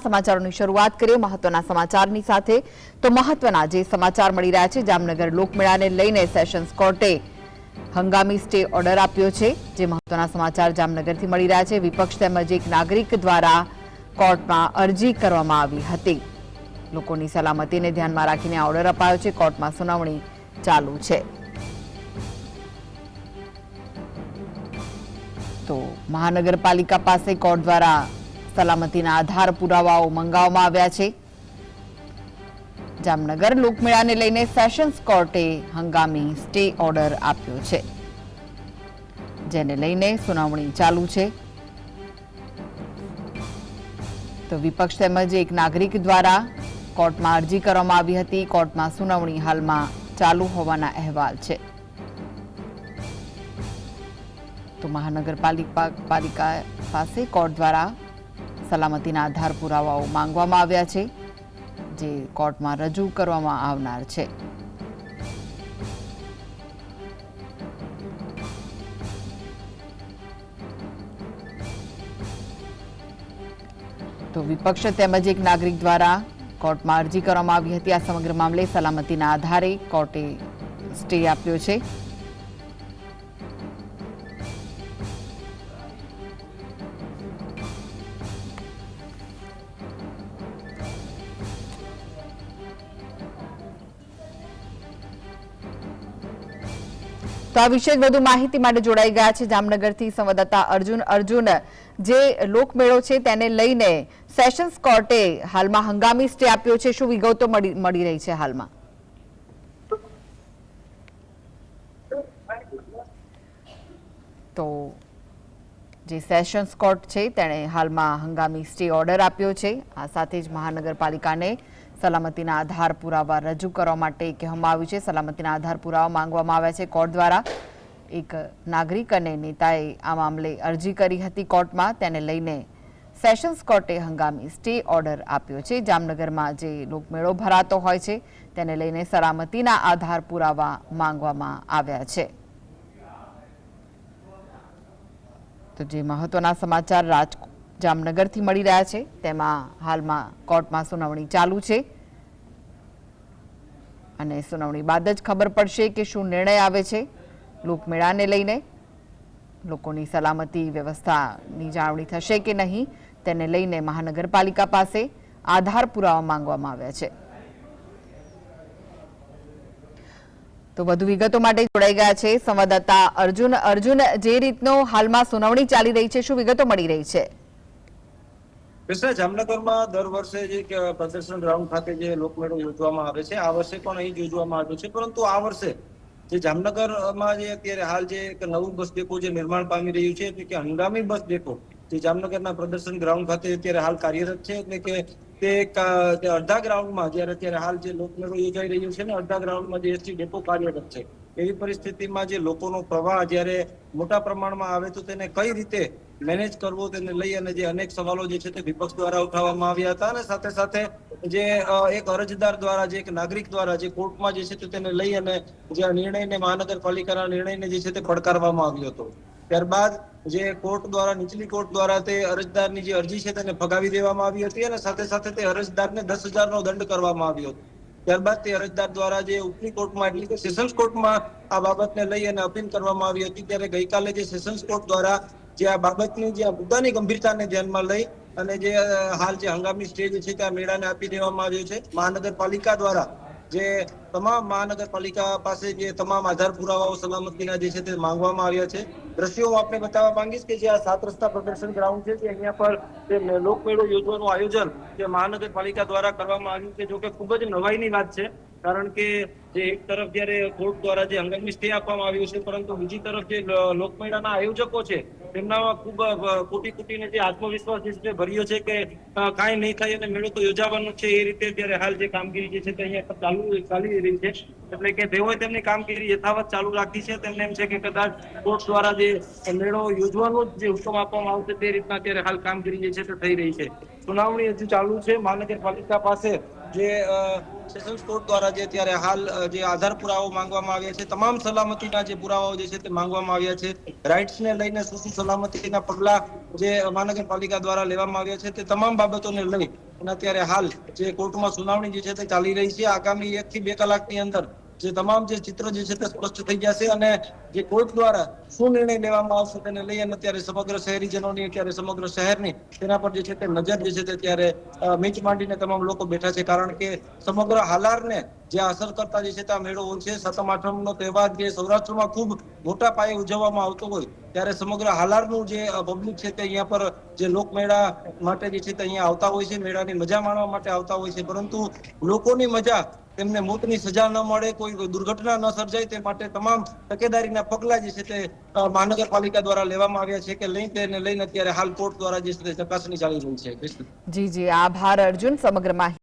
સમાચારોની શરૂઆત કરીએ મહત્વના સમાચારની સાથે તો મહત્વના જે સમાચાર મળી રહ્યા છે જામનગર લોકમેળાને લઈને સેશન્સ કોર્ટે હંગામી સ્ટે ઓર્ડર આપ્યો છે જે મહત્વના સમાચાર જામનગરથી મળી રહ્યા છે વિપક્ષ તેમજ એક નાગરિક દ્વારા કોર્ટમાં અરજી કરવામાં આવી હતી લોકોની સલામતીને ધ્યાનમાં રાખીને આ ઓર્ડર અપાયો છે કોર્ટમાં સુનાવણી ચાલુ છે તો મહાનગરપાલિકા પાસે કોર્ટ દ્વારા સલામતીના આધાર પુરાવાઓ મંગાવવામાં આવ્યા છે જામનગર લોકમેળાને લઈને સેશન્સ કોર્ટે હંગામી સ્ટે ઓર્ડર આપ્યો છે જેને લઈને સુનાવણી ચાલુ છે તો વિપક્ષ તેમજ એક નાગરિક દ્વારા કોર્ટમાં અરજી કરવામાં આવી હતી કોર્ટમાં સુનાવણી હાલમાં ચાલુ હોવાના અહેવાલ છે તો મહાનગરપાલિકા પાસે કોર્ટ દ્વારા સલામતીના આધાર પુરાવાઓ માંગવામાં આવ્યા છે જે કોર્ટમાં રજૂ કરવામાં આવનાર છે તો વિપક્ષ તેમજ એક નાગરિક દ્વારા કોર્ટમાં અરજી કરવામાં આવી હતી આ સમગ્ર મામલે સલામતીના આધારે કોર્ટે સ્ટે આપ્યો છે તો આ વિશે વધુ માહિતી માટે જોડાઈ ગયા છે જામનગરથી સંવાદદાતા અર્જુન જે લોકમેળો છે તેને લઈને સેશન્સ કોર્ટે હાલમાં હંગામી સ્ટે આપ્યો છે શું વિગતો મળી રહી છે હાલમાં તો જે સેશન્સ કોર્ટ છે તેણે હાલમાં હંગામી સ્ટે ઓર્ડર આપ્યો છે આ સાથે જ મહાનગરપાલિકાને સલામતીના આધાર પુરાવા રજૂ કરવા માટે કહેવામાં આવ્યું છે સલામતીના આધાર પુરાવા માંગવામાં આવ્યા છે કોર્ટ દ્વારા એક નાગરિક અને નેતાએ આ મામલે અરજી કરી હતી કોર્ટમાં તેને લઈને સેશન્સ કોર્ટે હંગામી સ્ટે ઓર્ડર આપ્યો છે જામનગરમાં જે લોકમેળો ભરાતો હોય છે તેને લઈને સલામતીના આધાર પુરાવા માંગવામાં આવ્યા છે તો જે મહત્વના સમાચાર જામનગરથી મળી રહ્યા છે તેમાં હાલમાં કોર્ટમાં સુનાવણી ચાલુ છે અને સુનાવણી બાદ જ ખબર પડશે કે શું નિર્ણય આવે છે લોકમેળાને લઈને લોકોની સલામતી વ્યવસ્થાની જાળવણી થશે કે નહીં તેને લઈને મહાનગરપાલિકા પાસે આધાર પુરાવા માંગવામાં આવ્યા છે તો વધુ વિગતો માટે જોડાઈ ગયા છે સંવાદદાતા અર્જુન જે રીતનો હાલમાં સુનાવણી ચાલી રહી છે શું વિગતો મળી રહી છે જામનગરમાં દર વર્ષે જે પ્રદર્શન ગ્રાઉન્ડ ખાતે જે લોકમેળો યોજવામાં આવે છે આ વર્ષે પણ અહીં યોજવામાં આવ્યો છે પરંતુ આ વર્ષે જે જામનગરમાં જે અત્યારે હાલ જે એક નવું બસ ડેપો જે નિર્માણ પામી રહ્યું છે એટલે કે હંગામી બસ ડેપો જે જામનગરના પ્રદર્શન ગ્રાઉન્ડ ખાતે અત્યારે હાલ કાર્યરત છે એટલે કે તે અડધા ગ્રાઉન્ડમાં જયારે અત્યારે હાલ જે લોકમેળો યોજાઈ રહ્યું છે ને અડધા ગ્રાઉન્ડમાં જે એસટી ડેપો કાર્યરત છે એવી પરિસ્થિતિમાં જે લોકોનો પ્રવાહ જયારે મોટા પ્રમાણમાં આવે તો તેને કઈ રીતે મેનેજ કરવો તેને લઈ અને જે અનેક સવાલો જે છે તે વિપક્ષ દ્વારા ઉઠાવવામાં આવ્યા હતા અને સાથે સાથે જે એક અરજદાર દ્વારા જે એક નાગરિક દ્વારા જે કોર્ટમાં જે છે તેને લઈ અને જે નિર્ણયને મહાનગરપાલિકાના નિર્ણયને જે છે તે પડકારવામાં આવ્યો હતો ત્યારબાદ જે કોર્ટ દ્વારા નીચલી કોર્ટ દ્વારા તે અરજદારની જે અરજી છે તેને ફગાવી દેવામાં આવી હતી અને સાથે સાથે તે અરજદારને 10,000 દંડ કરવામાં આવ્યો હતો ત્યારબાદ તે અરજદાર દ્વારા જે ઉપરી કોર્ટમાં એટલે કે સેશન્સ કોર્ટમાં આ બાબતને લઈ અને અપીલ કરવામાં આવી હતી ત્યારે ગઈકાલે જે સેશન્સ કોર્ટ દ્વારા જે આ બાબતની જે મુદ્દાની ગંભીરતાને ધ્યાનમાં લઈ અને જે હાલ જે હંગામી સ્ટે છે તે આ મેળાને આપી દેવામાં આવ્યો છે મહાનગરપાલિકા દ્વારા જે તમામ મહાનગરપાલિકા પાસે જે તમામ આધાર પુરાવાઓ સલામતીના જે છે તે માંગવામાં આવ્યા છે દ્રશ્યો હું આપને બતાવવા માંગીશ કે જે આ 7 રસ્તા પ્રદર્શન ગ્રાઉન્ડ છે કે અહીંયા પર જે લોકમેળો યોજવાનું આયોજન જે મહાનગરપાલિકા દ્વારા કરવામાં આવ્યું છે જો કે ખૂબ જ નવાઈની વાત છે કારણ કે જે એક તરફ જયારે કોર્ટ દ્વારા જે હંગામી સ્ટે આપવામાં આવ્યો છે પરંતુ બીજી તરફ જે લોકમેળાના આયોજકો છે તેમનામાં ખૂબ કુટીને જે આત્મવિશ્વાસ જે છે ભર્યો છે કે કાંઈ નહીં થાય અને મેળો તો યોજાવાનો છે એ રીતે ત્યારે હાલ જે કામગીરી જે છે તે અહીંયા ચાલી રહી છે એટલે કે તેઓએ તેમની કામગીરી યથાવત ચાલુ રાખી છે તેમને એમ છે કે કદાચ કોર્ટ દ્વારા જે મેળો યોજવાનો જે હુકમ આપવામાં આવશે તે રીતના અત્યારે હાલ કામગીરી જે છે તે થઈ રહી છે સુનાવણી હજુ ચાલુ છે મહાનગરપાલિકા પાસે જે સેશન્સ કોર્ટ દ્વારા જે અત્યારે હાલ જે આધાર પુરાવાઓ માંગવામાં આવ્યા છે તમામ સલામતીના જે પુરાવાઓ જે છે તે માંગવામાં આવ્યા છે રાઇટ્સને લઈને શું સલામતીના પગલા જે મહાનગરપાલિકા દ્વારા લેવામાં આવ્યા છે તે તમામ બાબતોને લઈ અને અત્યારે હાલ જે કોર્ટમાં સુનાવણી જે છે તે ચાલી રહી છે. આગામી 1 થી 2 કલાકની અંદર જે તમામ જે ચિત્ર જે છે તે સ્પષ્ટ થઈ જશે અને જે કોર્ટ દ્વારા શું નિર્ણય લેવામાં આવશે તેને લઈ અને અત્યારે સમગ્ર શહેરીજનોની અત્યારે સમગ્ર શહેરની તેના પર જે છે તે નજર જે છે તે અત્યારે મીંચ માંડીને તમામ લોકો બેઠા છે. કારણ કે સમગ્ર હાલારને જે અસર કરતા જે છે તે આ મેળો હોય છે. સાતમ આઠમનો તહેવાર જે સૌરાષ્ટ્રમાં ખૂબ મોટા પાયે ઉજવવામાં આવતો હોય ત્યારે સમગ્ર હાલારનું જે પબ્લિક છે તે અહીંયા પર જે લોકમેળા માટે જે છે તે અહીંયા આવતા હોય છે, મેળાની મજા માણવા માટે આવતા હોય છે. પરંતુ લોકોની મજા તેમને મોતની સજા ન મળે, કોઈ દુર્ઘટના ન સર્જાય તે માટે તમામ તકેદારીના પગલા જે છે તે મહાનગરપાલિકા દ્વારા લેવામાં આવ્યા છે કે તેને લઈને અત્યારે હાલ કોર્ટ દ્વારા જે છે તે ચકાસણી ચાલી રહી છે. જી જી, આભાર અર્જુન સમગ્ર માહિતી